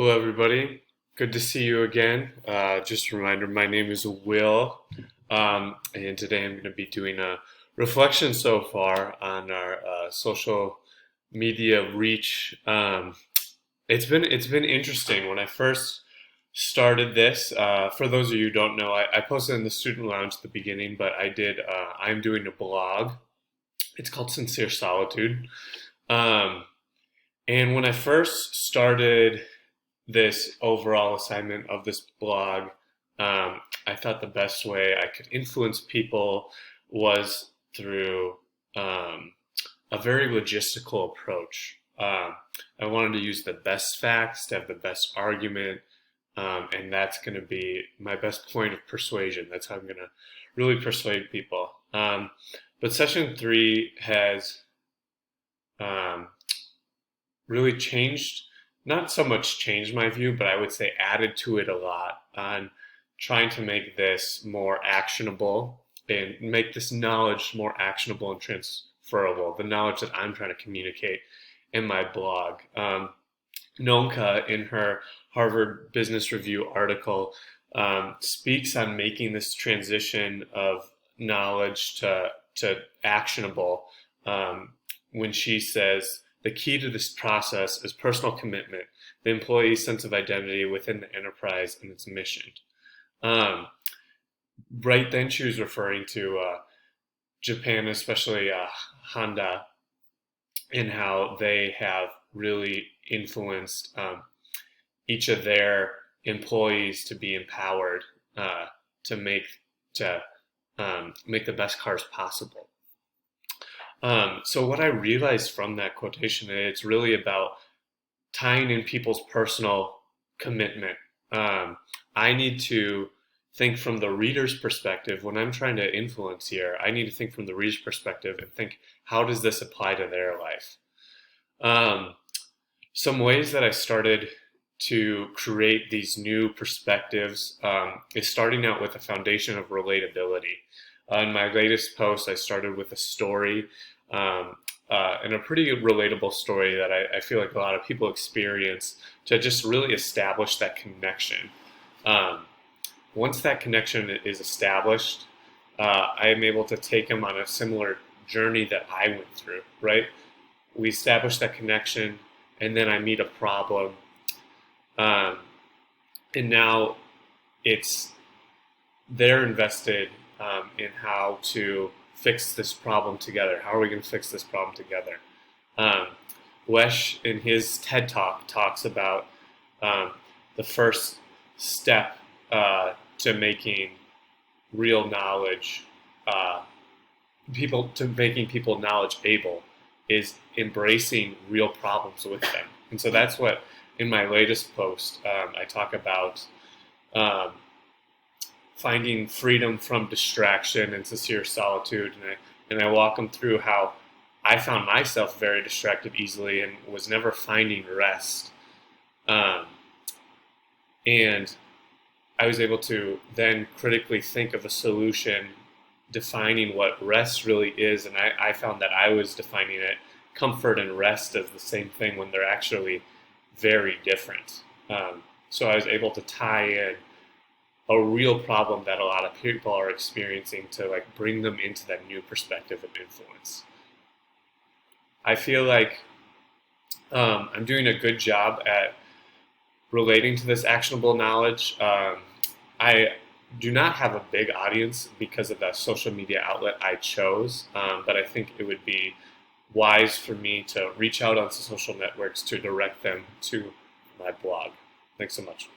Hello, everybody. Good to see you again. Just a reminder, my name is Will, and today I'm going to be doing a reflection so far on our social media reach. It's been interesting. When I first started this, for those of you who don't know, I posted in the student lounge at the beginning, but I'm doing a blog. It's called Sincere Solitude. Um, and when I first started this overall assignment of this blog, I thought the best way I could influence people was through a very logistical approach. I wanted to use the best facts to have the best argument, and that's going to be my best point of persuasion. That's how I'm going to really persuade people. But session three has um, really changed, not so much changed my view, but I would say added to it a lot on trying to make this more actionable and make this knowledge more actionable and transferable, the knowledge that I'm trying to communicate in my blog. Nonka, in her Harvard Business Review article, speaks on making this transition of knowledge to actionable when she says, the key to this process is personal commitment, the employee's sense of identity within the enterprise and its mission. Um, right then, she was referring to Japan, especially Honda, and how they have really influenced each of their employees to be empowered to make to make the best cars possible. So what I realized from that quotation, it's really about tying in people's personal commitment. I need to think from the reader's perspective. When I'm trying to influence here, I need to think from the reader's perspective and think, how does this apply to their life? Some ways that I started to create these new perspectives is starting out with a foundation of relatability. In my latest post, I started with a story, and a pretty relatable story that I feel like a lot of people experience, to just really establish that connection. Once that connection is established, I am able to take them on a similar journey that I went through, right? We establish that connection, and then I meet a problem. And now they're invested in how to fix this problem together. How are we going to fix this problem together? Wesh, in his TED Talk, talks about the first step to making real knowledge, making people knowledge able, is embracing real problems with them. And so that's what, in my latest post, I talk about finding freedom from distraction and sincere solitude. And I walk them through how I found myself very distracted easily and was never finding rest. And I was able to then critically think of a solution, defining what rest really is. And I found that I was defining it, comfort and rest, as the same thing when they're actually very different. So I was able to tie in a real problem that a lot of people are experiencing to bring them into that new perspective of influence. I feel like I'm doing a good job at relating to this actionable knowledge. I do not have a big audience because of the social media outlet I chose, but I think it would be wise for me to reach out on social networks to direct them to my blog. Thanks so much.